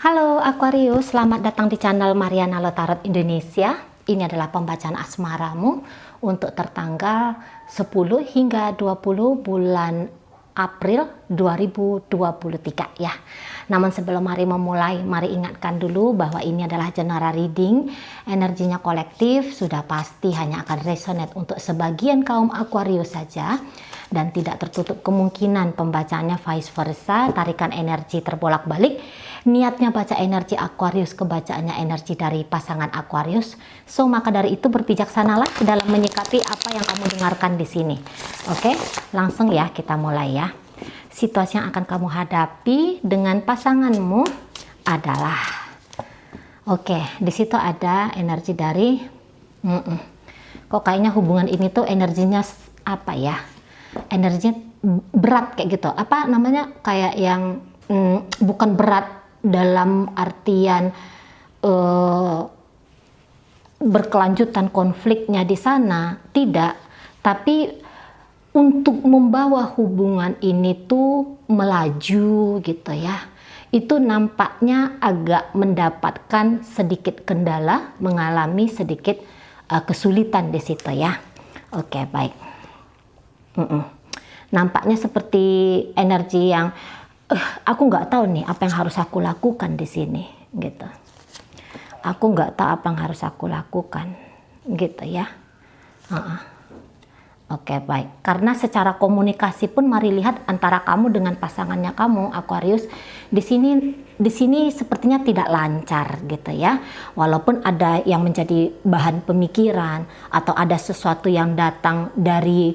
Halo Aquarius, selamat datang di channel Mariana Tarot Indonesia. Ini adalah pembacaan asmaramu untuk tertanggal 10 hingga 20 bulan April 2023 ya. Namun sebelum mari memulai, mari ingatkan dulu bahwa ini adalah general reading. Energinya kolektif, sudah pasti hanya akan resonate untuk sebagian kaum Aquarius saja. Dan tidak tertutup kemungkinan pembacaannya vice versa, tarikan energi terbolak-balik. Niatnya baca energi Aquarius, kebacaannya energi dari pasangan Aquarius. So, maka dari itu berbijaksanalah dalam menyikapi apa yang kamu dengarkan di sini. Oke, langsung ya kita mulai ya. Situasi yang akan kamu hadapi dengan pasanganmu adalah, oke, di situ ada energi dari, kok kayaknya hubungan ini tuh energinya apa ya? Energinya berat kayak gitu. Apa namanya? Kayak yang bukan berat dalam artian berkelanjutan konfliknya di sana, tidak, tapi untuk membawa hubungan ini tuh melaju gitu ya, itu nampaknya agak mendapatkan sedikit kendala, mengalami sedikit kesulitan di situ ya. Oke, baik. Nampaknya seperti energi yang aku nggak tahu nih apa yang harus aku lakukan di sini gitu. Aku nggak tahu apa yang harus aku lakukan gitu ya. Oke, baik. Karena secara komunikasi pun mari lihat antara kamu dengan pasangannya kamu Aquarius di sini sepertinya tidak lancar gitu ya. Walaupun ada yang menjadi bahan pemikiran atau ada sesuatu yang datang dari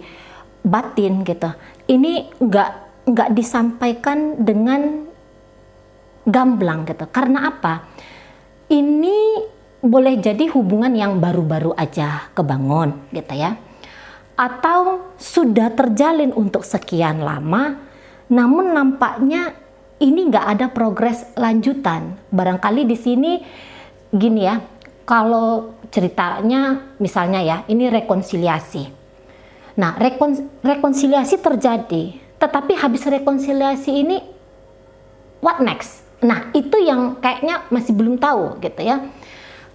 batin gitu. Ini nggak disampaikan dengan gamblang gitu. Karena apa? Ini boleh jadi hubungan yang baru-baru aja kebangun gitu ya. Atau sudah terjalin untuk sekian lama, namun nampaknya ini nggak ada progres lanjutan. Barangkali di sini gini ya, kalau ceritanya misalnya ya, ini rekonsiliasi. Nah, rekonsiliasi terjadi, tetapi habis rekonsiliasi ini, what next? Nah, itu yang kayaknya masih belum tahu gitu ya.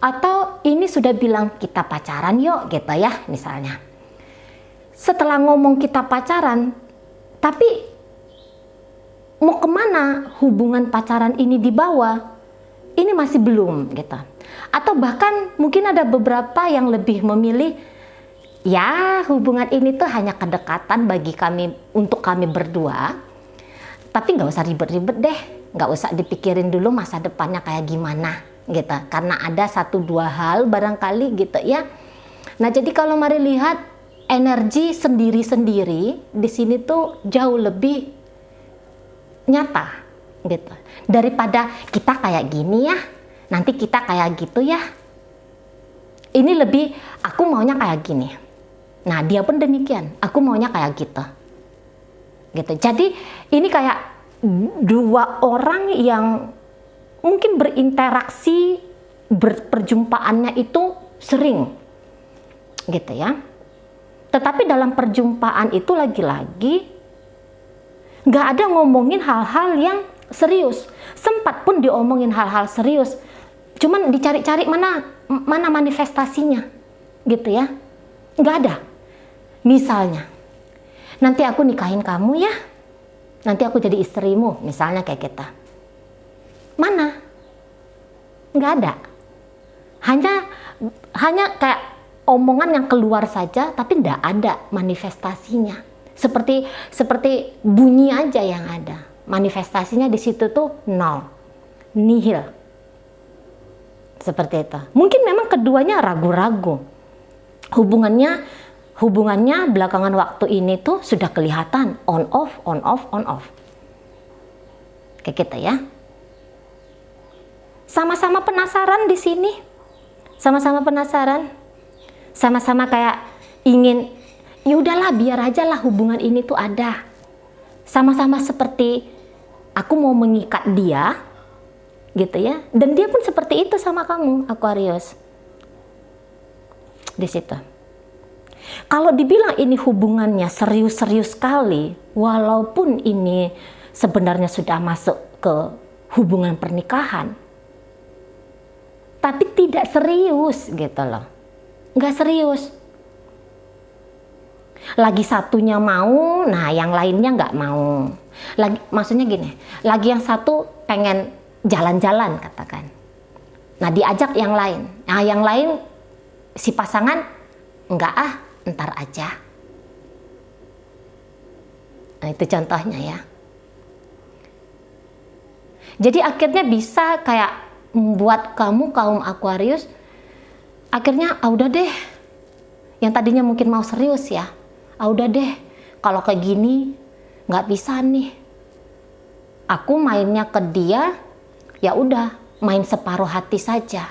Atau ini sudah bilang kita pacaran yuk gitu ya, misalnya. Setelah ngomong kita pacaran, tapi mau kemana hubungan pacaran ini dibawa? Ini masih belum gitu. Atau bahkan mungkin ada beberapa yang lebih memilih, ya hubungan ini tuh hanya kedekatan bagi kami, untuk kami berdua, tapi nggak usah ribet-ribet deh, nggak usah dipikirin dulu masa depannya kayak gimana gitu, karena ada 1-2 hal barangkali gitu ya. Nah, jadi kalau mari lihat energi sendiri-sendiri di sini tuh jauh lebih nyata gitu, daripada kita kayak gini ya, nanti kita kayak gitu ya. Ini lebih aku maunya kayak gini. Nah, dia pun demikian, aku maunya kayak gitu. Gitu. Jadi ini kayak dua orang yang mungkin berinteraksi, perjumpaannya itu sering. Gitu ya. Tetapi dalam perjumpaan itu lagi-lagi nggak ada ngomongin hal-hal yang serius. Sempat pun diomongin hal-hal serius. Cuman dicari-cari mana manifestasinya. Gitu ya. Nggak ada. Misalnya, nanti aku nikahin kamu ya, nanti aku jadi istrimu, misalnya kayak kita. Mana? Nggak ada. Hanya kayak omongan yang keluar saja, tapi nggak ada manifestasinya. Seperti bunyi aja yang ada. Manifestasinya di situ tuh nol, nihil. Seperti itu. Mungkin memang keduanya ragu-ragu. Hubungannya belakangan waktu ini tuh sudah kelihatan on off. Kayak kita ya. Sama-sama penasaran di sini. Sama-sama penasaran. Sama-sama kayak ingin, ya udahlah biar aja lah hubungan ini tuh ada. Sama-sama seperti aku mau mengikat dia gitu ya. Dan dia pun seperti itu sama kamu Aquarius. Di situ. Kalau dibilang ini hubungannya serius-serius sekali, walaupun ini sebenarnya sudah masuk ke hubungan pernikahan, tapi tidak serius gitu loh, nggak serius. Lagi satunya mau, nah yang lainnya nggak mau. Lagi, maksudnya gini, lagi yang satu pengen jalan-jalan katakan, nah diajak yang lain, nah yang lain si pasangan nggak, ntar aja. Nah itu contohnya ya. Jadi akhirnya bisa kayak membuat kamu kaum Aquarius akhirnya udah deh, yang tadinya mungkin mau serius ya, udah deh kalau kayak gini nggak bisa nih, aku mainnya ke dia ya udah main separuh hati saja.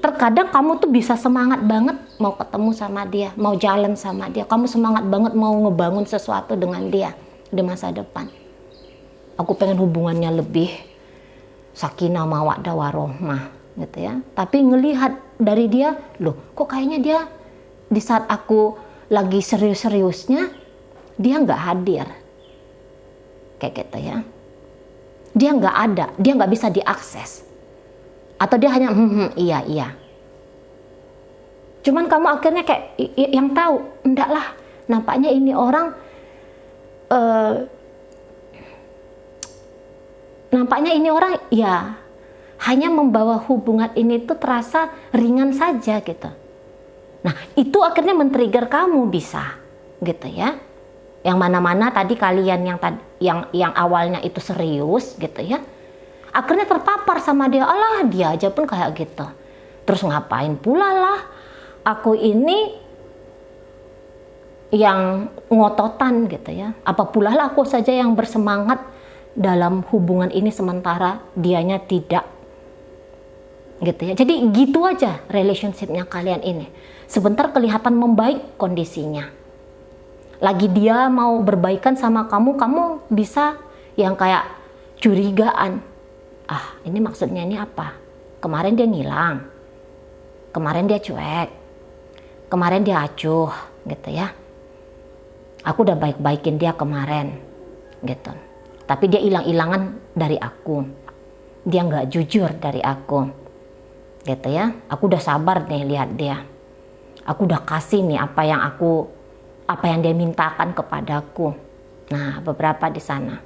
Terkadang kamu tuh bisa semangat banget mau ketemu sama dia, mau jalan sama dia, kamu semangat banget mau ngebangun sesuatu dengan dia di masa depan. Aku pengen hubungannya lebih sakinah mawaddah warohmah gitu ya. Tapi ngelihat dari dia, loh kok kayaknya dia di saat aku lagi serius-seriusnya dia nggak hadir. Kayak gitu ya. Dia nggak ada, dia nggak bisa diakses. Atau dia hanya iya. Cuman kamu akhirnya kayak yang tahu, enggak lah, nampaknya ini orang ya hanya membawa hubungan ini tuh terasa ringan saja gitu. Nah itu akhirnya men-trigger kamu bisa gitu ya. Yang mana-mana tadi kalian yang awalnya itu serius gitu ya, akhirnya terpapar sama dia. Alah dia aja pun kayak gitu, terus ngapain pula lah aku ini yang ngototan gitu ya. Apa pula lah aku saja yang bersemangat dalam hubungan ini sementara dianya tidak gitu ya. Jadi gitu aja relationshipnya kalian ini. Sebentar kelihatan membaik kondisinya. Lagi dia mau berbaikan sama kamu, kamu bisa yang kayak curigaan. Ini maksudnya ini apa? Kemarin dia ngilang. Kemarin dia cuek. Kemarin dia acuh gitu ya. Aku udah baik-baikin dia kemarin gitu. Tapi dia hilang-hilangan dari aku. Dia nggak jujur dari aku. Gitu ya. Aku udah sabar nih lihat dia. Aku udah kasih nih apa yang dia mintakan kepadaku. Nah, beberapa di sana.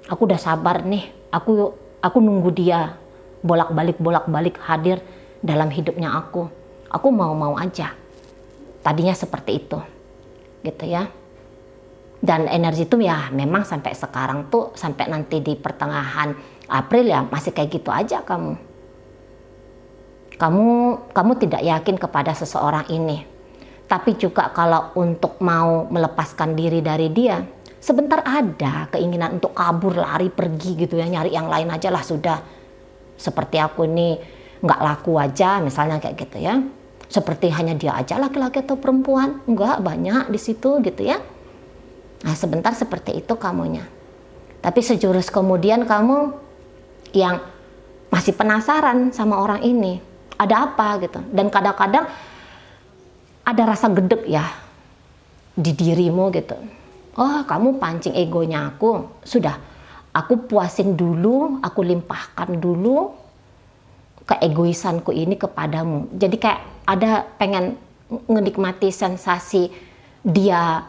Aku udah sabar nih. Aku nunggu dia bolak-balik hadir dalam hidupnya aku. Aku mau aja. Tadinya seperti itu. Gitu ya. Dan energi itu ya memang sampai sekarang tuh, sampai nanti di pertengahan April ya masih kayak gitu aja kamu. Kamu tidak yakin kepada seseorang ini. Tapi juga kalau untuk mau melepaskan diri dari dia, sebentar ada keinginan untuk kabur, lari, pergi gitu ya, nyari yang lain aja lah sudah. Seperti aku ini nggak laku aja misalnya kayak gitu ya. Seperti hanya dia aja laki-laki atau perempuan, nggak banyak di situ gitu ya. Nah sebentar seperti itu kamunya. Tapi sejurus kemudian kamu yang masih penasaran sama orang ini, ada apa gitu. Dan kadang-kadang ada rasa gedek ya di dirimu gitu. Oh kamu pancing egonya aku, sudah aku puasin dulu, aku limpahkan dulu keegoisanku ini kepadamu. Jadi kayak ada pengen menikmati sensasi dia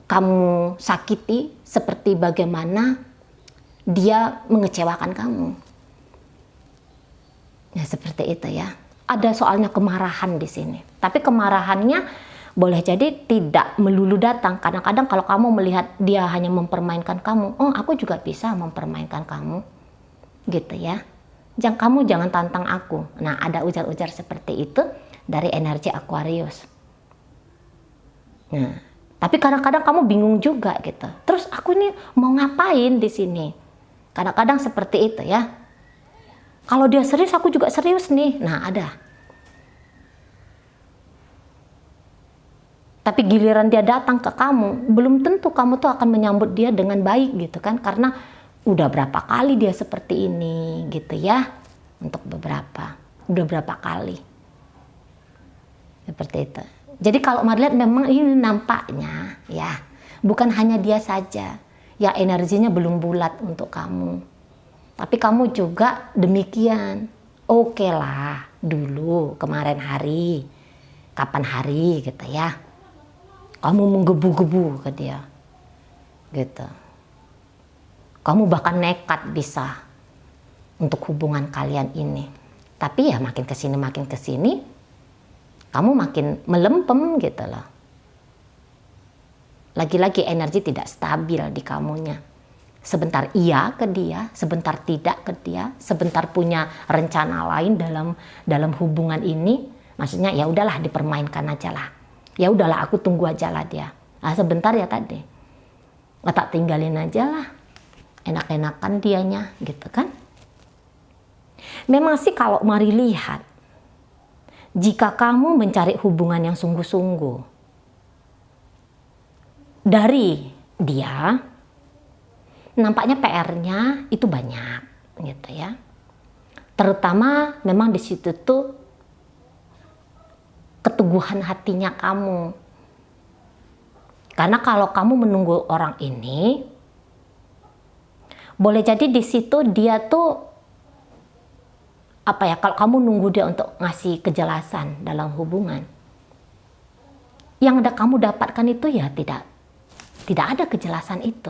kamu sakiti, seperti bagaimana dia mengecewakan kamu. Ya seperti itu ya. Ada soalnya kemarahan di sini. Tapi kemarahannya boleh jadi tidak melulu datang. Kadang-kadang kalau kamu melihat dia hanya mempermainkan kamu, oh aku juga bisa mempermainkan kamu. Gitu ya. Kamu jangan tantang aku. Nah ada ujar-ujar seperti itu dari energi Aquarius. Nah, tapi kadang-kadang kamu bingung juga gitu. Terus aku ini mau ngapain di sini? Kadang-kadang seperti itu ya. Kalau dia serius, aku juga serius nih. Nah, ada. Tapi giliran dia datang ke kamu, belum tentu kamu tuh akan menyambut dia dengan baik gitu kan. Karena udah berapa kali dia seperti ini gitu ya. Untuk beberapa. Udah berapa kali. Seperti itu. Jadi kalau Marliat memang ini nampaknya ya, bukan hanya dia saja ya energinya belum bulat untuk kamu. Tapi kamu juga demikian. Oke lah, dulu kemarin hari, kapan hari gitu ya. Kamu menggebu-gebu ke dia. Gitu. Kamu bahkan nekat bisa untuk hubungan kalian ini. Tapi ya makin kesini, kamu makin melempem gitu loh. Lagi-lagi energi tidak stabil di kamunya. Sebentar iya ke dia, sebentar tidak ke dia, sebentar punya rencana lain dalam hubungan ini. Maksudnya ya udahlah dipermainkan aja lah. Ya udahlah aku tunggu aja lah dia. Nah, sebentar ya tadi. Tak tinggalin aja lah. Enak-enakan dianya gitu kan. Memang sih kalau mari lihat, jika kamu mencari hubungan yang sungguh-sungguh dari dia, nampaknya PR-nya itu banyak gitu ya. Terutama memang di situ tuh keteguhan hatinya kamu. Karena kalau kamu menunggu orang ini, boleh jadi di situ dia tuh kalau kamu nunggu dia untuk ngasih kejelasan dalam hubungan, yang kamu dapatkan itu ya tidak ada kejelasan itu.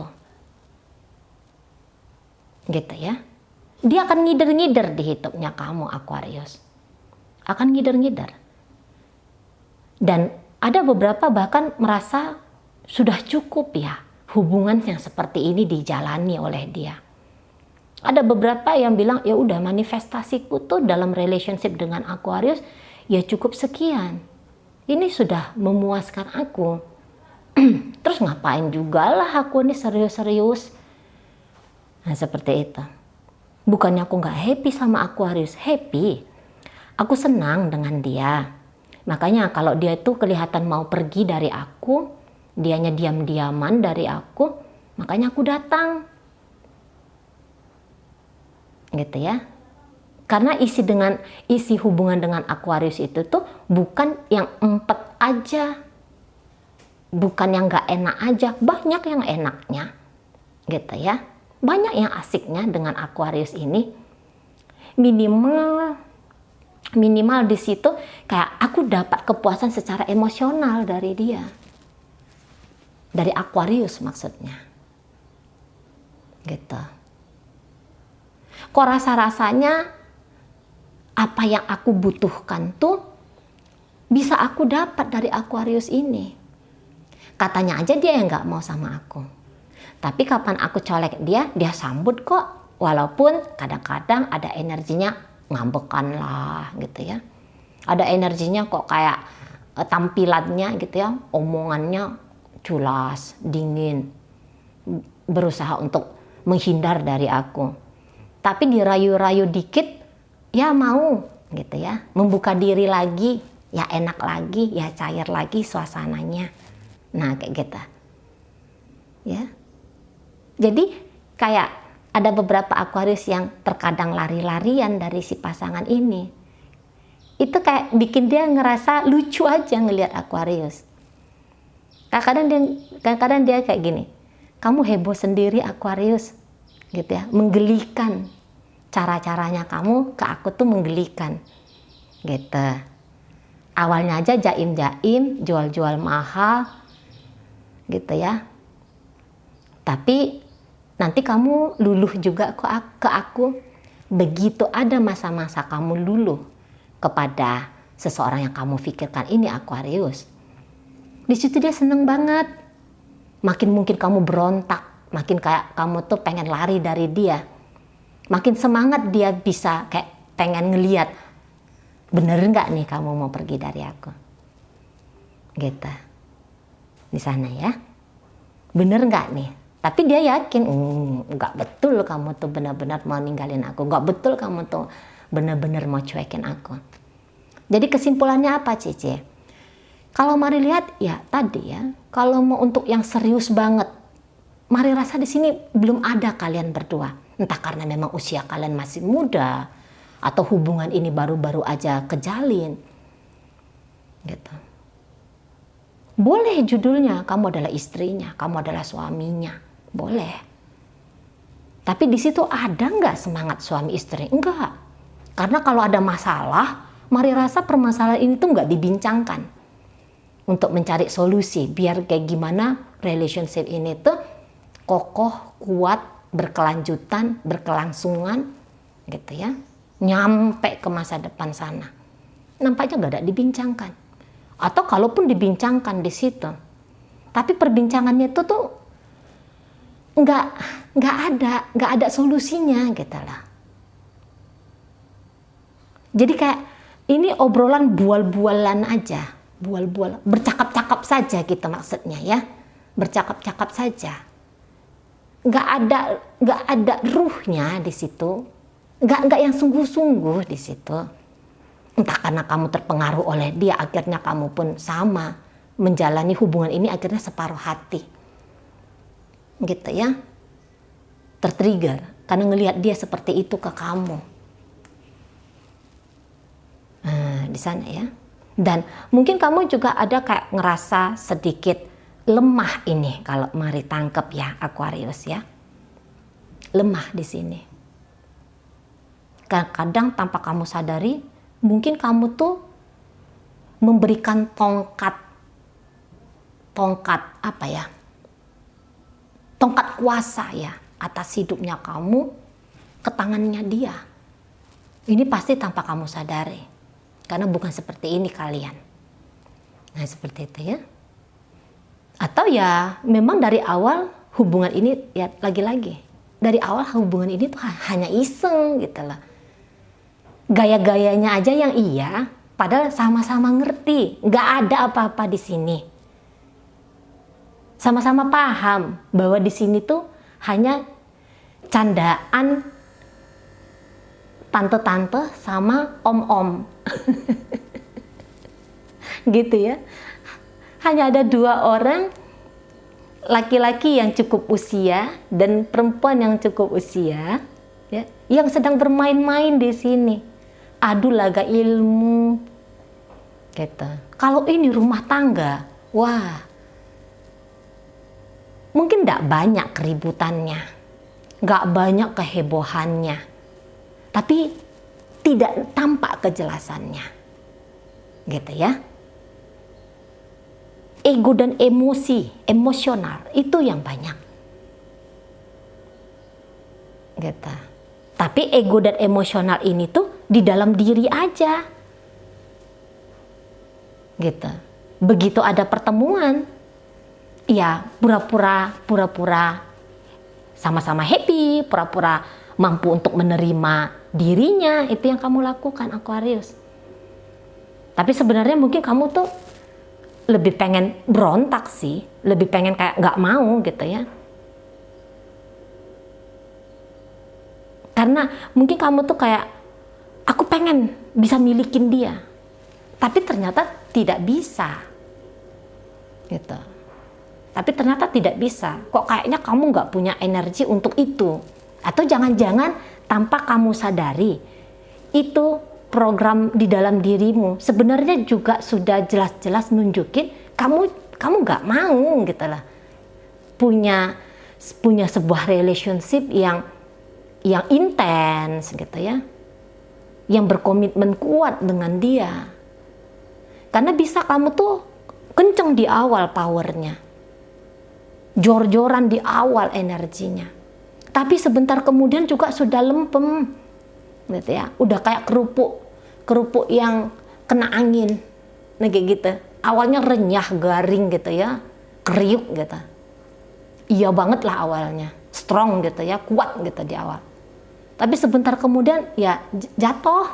Gitu ya. Dia akan ngider-ngider di hidupnya kamu, Aquarius. Akan ngider-ngider. Dan ada beberapa bahkan merasa sudah cukup ya hubungan yang seperti ini dijalani oleh dia. Ada beberapa yang bilang ya udah manifestasiku tuh dalam relationship dengan Aquarius ya cukup sekian. Ini sudah memuaskan aku. Terus ngapain juga lah aku ini serius-serius. Nah seperti itu. Bukannya aku nggak happy sama Aquarius, happy. Aku senang dengan dia. Makanya kalau dia itu kelihatan mau pergi dari aku, dianya diam-diaman dari aku, makanya aku datang. Gitu ya. Karena isi hubungan dengan Aquarius itu tuh bukan yang empet aja. Bukan yang nggak enak aja, banyak yang enaknya. Gitu ya. Banyak yang asiknya dengan Aquarius ini. Minimal di situ kayak aku dapat kepuasan secara emosional dari dia. Dari Aquarius maksudnya. Gitu. Kok rasa-rasanya apa yang aku butuhkan tuh bisa aku dapat dari Aquarius ini. Katanya aja dia yang nggak mau sama aku. Tapi kapan aku colek dia sambut kok. Walaupun kadang-kadang ada energinya ngambekan lah gitu ya. Ada energinya kok kayak tampilannya gitu ya. Omongannya culas, dingin. Berusaha untuk menghindar dari aku. Tapi dirayu-rayu dikit, ya mau gitu ya. Membuka diri lagi, ya enak lagi, ya cair lagi suasananya. Nah kayak gitu. Ya. Jadi kayak ada beberapa Aquarius yang terkadang lari-larian dari si pasangan ini. Itu kayak bikin dia ngerasa lucu aja ngelihat Aquarius. Kadang-kadang dia kayak gini, kamu heboh sendiri Aquarius. Gitu ya, menggelikan. Cara-caranya kamu ke aku tuh menggelikan. Gitu. Awalnya aja jaim-jaim, jual-jual mahal. Gitu ya. Tapi nanti kamu luluh juga ke aku. Begitu ada masa-masa kamu luluh kepada seseorang yang kamu pikirkan ini Aquarius. Di situ dia seneng banget. Makin mungkin kamu berontak, makin kayak kamu tuh pengen lari dari dia. Makin semangat dia bisa kayak pengen ngeliat, bener nggak nih kamu mau pergi dari aku? Gitu. Di sana ya. Bener nggak nih? Tapi dia yakin, nggak betul kamu tuh benar-benar mau ninggalin aku. Nggak betul kamu tuh benar-benar mau cuekin aku. Jadi kesimpulannya apa Cici? Kalau mari lihat ya tadi ya, kalau mau untuk yang serius banget, mari rasa di sini belum ada kalian berdua. Entah karena memang usia kalian masih muda, atau hubungan ini baru-baru aja kejalin. Gitu. Boleh judulnya, kamu adalah istrinya, kamu adalah suaminya. boleh. Tapi di situ ada nggak semangat suami istri? Enggak. Karena kalau ada masalah, mari rasa permasalahan ini tuh nggak dibincangkan untuk mencari solusi biar kayak gimana relationship ini tuh kokoh, kuat, berkelanjutan, berkelangsungan gitu ya, nyampe ke masa depan sana. Nampaknya nggak ada dibincangkan. Atau kalaupun dibincangkan di situ, tapi perbincangannya itu tuh nggak ada solusinya gitu lah. Jadi kayak ini obrolan bual-bualan aja, bual-bual, bercakap-cakap saja gitu maksudnya ya, bercakap-cakap saja. Nggak ada ruhnya di situ, nggak yang sungguh-sungguh di situ. Entah karena kamu terpengaruh oleh dia, akhirnya kamu pun sama menjalani hubungan ini akhirnya separuh hati, gitu ya, tertrigger karena ngelihat dia seperti itu ke kamu. Nah, di sana ya. Dan mungkin kamu juga ada kayak ngerasa sedikit lemah ini kalau mari tangkep ya Aquarius ya. Lemah di sini. Kadang tanpa kamu sadari, mungkin kamu tuh memberikan tongkat apa ya? Tongkat kuasa ya atas hidupnya kamu ke tangannya dia. Ini pasti tanpa kamu sadari. Karena bukan seperti ini kalian. Nah seperti itu ya. Atau ya memang dari awal hubungan ini ya lagi-lagi. Dari awal hubungan ini tuh hanya iseng gitu lah. Gaya-gayanya aja yang iya. Padahal sama-sama ngerti. Gak ada apa-apa di sini. Sama-sama paham bahwa di sini tuh hanya candaan tante-tante sama om-om. Gitu ya. Hanya ada dua orang, laki-laki yang cukup usia dan perempuan yang cukup usia ya, yang sedang bermain-main di sini. Adu laga ilmu. Gitu. Kalau ini rumah tangga, wah. Mungkin enggak banyak keributannya. Enggak banyak kehebohannya. Tapi tidak tampak kejelasannya. Gitu ya. Ego dan emosional itu yang banyak. Gitu. Tapi ego dan emosional ini tuh di dalam diri aja. Gitu. Begitu ada pertemuan, ya pura-pura sama-sama happy, pura-pura mampu untuk menerima dirinya, itu yang kamu lakukan Aquarius. Tapi sebenarnya mungkin kamu tuh lebih pengen berontak sih, lebih pengen kayak nggak mau gitu ya. Karena mungkin kamu tuh kayak, aku pengen bisa milikin dia, tapi ternyata tidak bisa, gitu. Tapi ternyata tidak bisa. Kok kayaknya kamu nggak punya energi untuk itu? Atau jangan-jangan tanpa kamu sadari, itu program di dalam dirimu sebenarnya juga sudah jelas-jelas nunjukin kamu nggak mau gitu lah. Punya sebuah relationship yang intens gitu ya. Yang berkomitmen kuat dengan dia. Karena bisa kamu tuh kenceng di awal powernya. Jor-joran di awal energinya. Tapi sebentar kemudian juga sudah lempem, gitu ya. Udah kayak kerupuk yang kena angin, nah kayak gitu. Awalnya renyah, garing gitu ya, kriuk gitu. Iya banget lah awalnya, strong gitu ya, kuat gitu di awal. Tapi sebentar kemudian ya jatuh.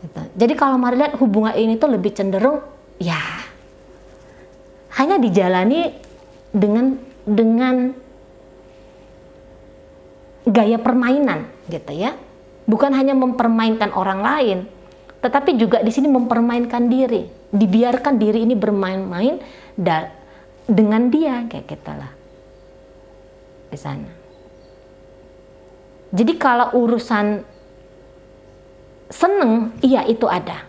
Gitu. Jadi kalau mari lihat hubungan ini tuh lebih cenderung ya hanya dijalani dengan gaya permainan gitu ya. Bukan hanya mempermainkan orang lain, tetapi juga di sini mempermainkan diri. Dibiarkan diri ini bermain-main dengan dia kayak gitulah. Di sana. Jadi kalau urusan seneng, iya itu ada.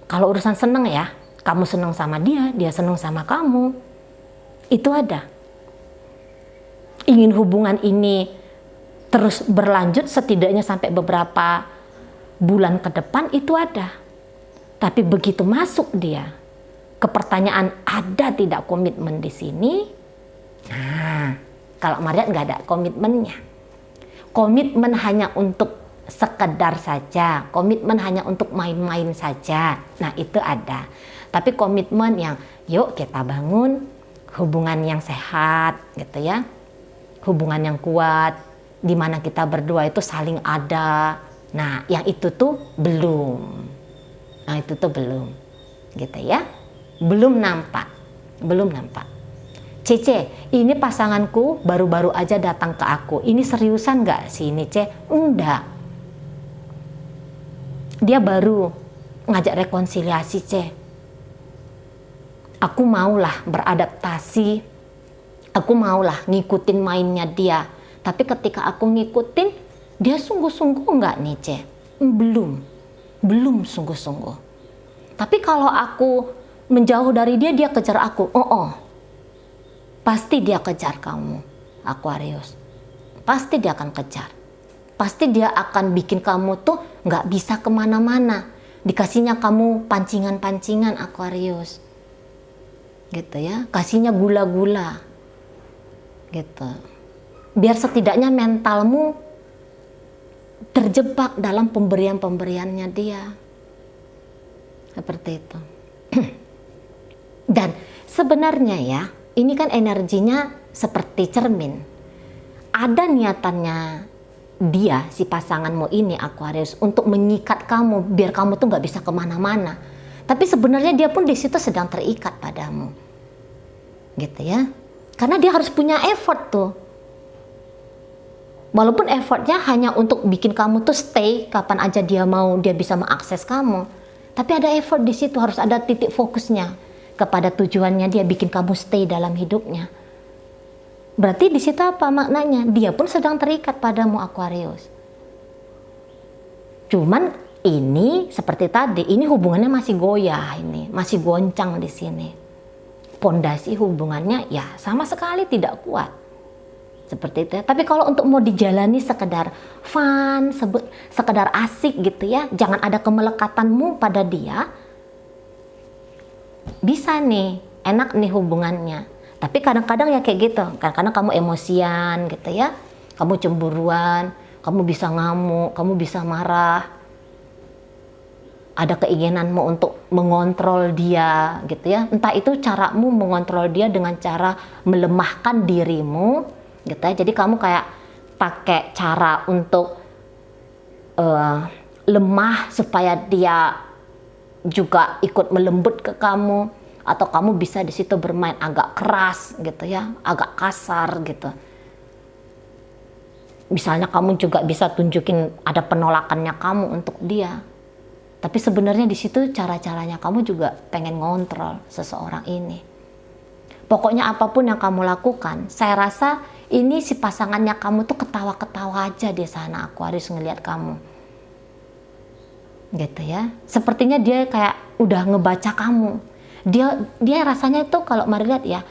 Kalau urusan seneng ya, kamu seneng sama dia, dia seneng sama kamu. Itu ada. Ingin hubungan ini terus berlanjut setidaknya sampai beberapa bulan ke depan, itu ada. Tapi begitu masuk dia ke pertanyaan ada tidak komitmen di sini, nah kalau Maria nggak ada komitmennya. Komitmen hanya untuk sekedar saja, komitmen hanya untuk main-main saja, nah itu ada. Tapi komitmen yang yuk kita bangun hubungan yang sehat gitu ya, hubungan yang kuat, di mana kita berdua itu saling ada, nah yang itu tuh belum. Nah itu tuh belum gitu ya, belum nampak. Cece, ini pasanganku baru-baru aja datang ke aku, ini seriusan gak sih ini Ce? Enggak, dia baru ngajak rekonsiliasi Ce. Aku maulah beradaptasi, aku maulah ngikutin mainnya dia, tapi ketika aku ngikutin, dia sungguh-sungguh enggak nih Ce? Belum sungguh-sungguh. Tapi kalau aku menjauh dari dia, dia kejar aku. Pasti dia kejar kamu, Aquarius. Pasti dia akan kejar. Pasti dia akan bikin kamu tuh nggak bisa kemana-mana. Dikasihnya kamu pancingan-pancingan, Aquarius. Gitu ya, kasihnya gula-gula. Gitu. Biar setidaknya mentalmu terjebak dalam pemberian-pemberiannya dia. Seperti itu. Dan sebenarnya ya, ini kan energinya seperti cermin. Ada niatannya dia, si pasanganmu ini Aquarius, untuk mengikat kamu biar kamu tuh nggak bisa kemana-mana. Tapi sebenarnya dia pun di situ sedang terikat padamu, gitu ya. Karena dia harus punya effort tuh. Walaupun effortnya hanya untuk bikin kamu tuh stay, kapan aja dia mau dia bisa mengakses kamu. Tapi ada effort di situ, harus ada titik fokusnya kepada tujuannya dia bikin kamu stay dalam hidupnya. Berarti di situ apa maknanya? Dia pun sedang terikat padamu, Aquarius. Cuman ini seperti tadi, ini hubungannya masih goyah, ini masih goncang di sini. Pondasi hubungannya ya sama sekali tidak kuat. Seperti itu ya. Tapi kalau untuk mau dijalani sekedar fun, sekedar asik gitu ya, jangan ada kemelekatanmu pada dia, bisa nih, enak nih hubungannya. Tapi kadang-kadang ya kayak gitu, kadang-kadang kamu emosian gitu ya, kamu cemburuan, kamu bisa ngamuk, kamu bisa marah, ada keinginanmu untuk mengontrol dia gitu ya. Entah itu caramu mengontrol dia dengan cara melemahkan dirimu gitu ya. Jadi kamu kayak pakai cara untuk lemah supaya dia juga ikut melembut ke kamu, atau kamu bisa di situ bermain agak keras gitu ya, agak kasar gitu. Misalnya kamu juga bisa tunjukin ada penolakannya kamu untuk dia. Tapi sebenarnya di situ cara-caranya kamu juga pengen ngontrol seseorang ini. Pokoknya apapun yang kamu lakukan, saya rasa ini si pasangannya kamu tuh ketawa-ketawa aja di sana, Aquarius ngelihat kamu. Gitu ya. Sepertinya dia kayak udah ngebaca kamu. Dia rasanya itu kalau Mari lihat ya,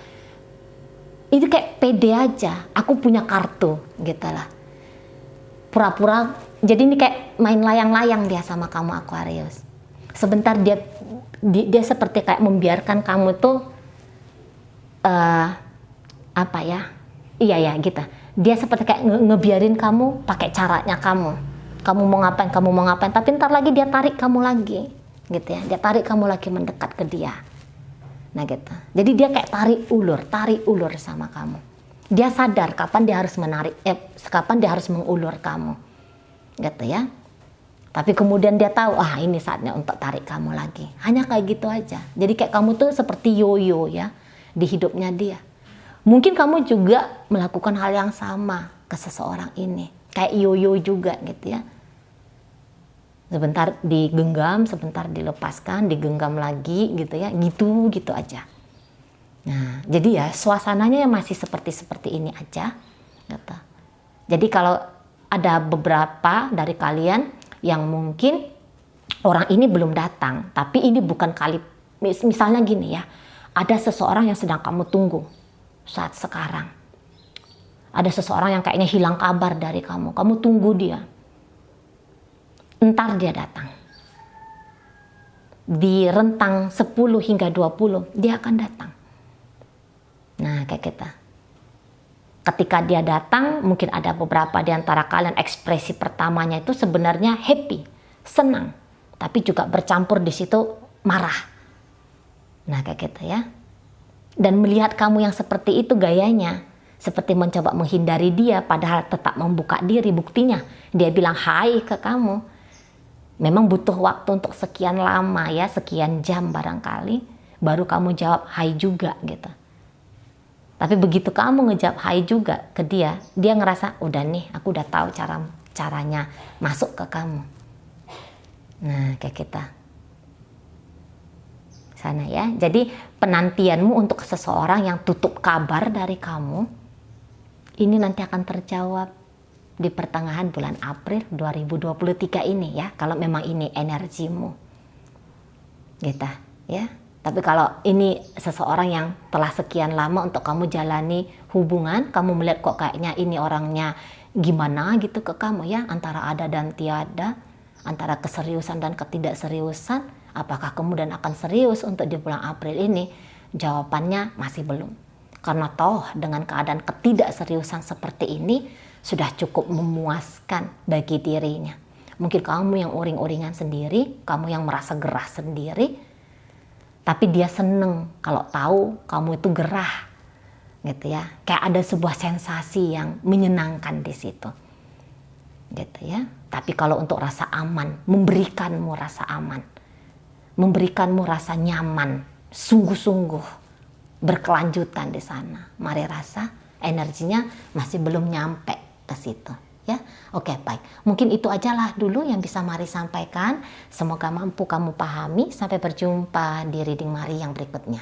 itu kayak pede aja. Aku punya kartu, gitu lah. Pura-pura. Jadi ini kayak main layang-layang dia sama kamu, Aquarius. Sebentar dia seperti kayak membiarkan kamu tuh apa ya? Iya ya gitu. Dia seperti kayak ngebiarin kamu pakai caranya kamu. Kamu mau ngapain, tapi ntar lagi dia tarik kamu lagi, gitu ya. Dia tarik kamu lagi mendekat ke dia. Nah gitu. Jadi dia kayak tarik ulur sama kamu. Dia sadar kapan dia harus kapan dia harus mengulur kamu, gitu ya. Tapi kemudian dia tahu, ini saatnya untuk tarik kamu lagi. Hanya kayak gitu aja. Jadi kayak kamu tuh seperti yoyo ya di hidupnya dia. Mungkin kamu juga melakukan hal yang sama ke seseorang ini. Kayak yoyo juga gitu ya. Sebentar digenggam, sebentar dilepaskan, digenggam lagi gitu ya. Gitu aja. Nah, jadi ya suasananya masih seperti ini aja. Gitu. Jadi kalau ada beberapa dari kalian yang mungkin orang ini belum datang, tapi ini bukan kali, misalnya gini ya, ada seseorang yang sedang kamu tunggu. saat sekarang. Ada seseorang yang kayaknya hilang kabar dari kamu. Kamu tunggu dia. Entar dia datang. Di rentang 10 hingga 20, dia akan datang. Nah, kayak kita. Ketika dia datang, mungkin ada beberapa di antara kalian ekspresi pertamanya itu sebenarnya happy, senang. Tapi juga bercampur di situ marah. Nah, kayak gitu ya. Dan melihat kamu yang seperti itu gayanya, seperti mencoba menghindari dia, padahal tetap membuka diri. Buktinya, dia bilang hai ke kamu. Memang butuh waktu untuk sekian lama ya, sekian jam barangkali, baru kamu jawab hai juga gitu. Tapi begitu kamu ngejawab hai juga ke dia, dia ngerasa udah nih, aku udah tahu caranya masuk ke kamu. Nah, kayak kita. Sana ya. Jadi penantianmu untuk seseorang yang tutup kabar dari kamu, ini nanti akan terjawab di pertengahan bulan April 2023 ini ya, kalau memang ini energimu gitu ya. Tapi kalau ini seseorang yang telah sekian lama untuk kamu jalani hubungan, kamu melihat kok kayaknya ini orangnya gimana gitu ke kamu ya, antara ada dan tiada, antara keseriusan dan ketidakseriusan, apakah kemudian akan serius untuk di bulan April ini? Jawabannya masih belum. Karena toh dengan keadaan ketidakseriusan seperti ini sudah cukup memuaskan bagi dirinya. Mungkin kamu yang uring-uringan sendiri, kamu yang merasa gerah sendiri, tapi dia seneng kalau tahu kamu itu gerah, gitu ya. Kayak ada sebuah sensasi yang menyenangkan di situ, gitu ya. Tapi kalau untuk rasa aman, memberikanmu rasa aman, memberikanmu rasa nyaman, sungguh-sungguh berkelanjutan di sana. Mari rasa energinya masih belum nyampe ke situ ya. Oke, baik. Mungkin itu ajalah dulu yang bisa Mari sampaikan. Semoga mampu kamu pahami. Sampai berjumpa di reading Mari yang berikutnya.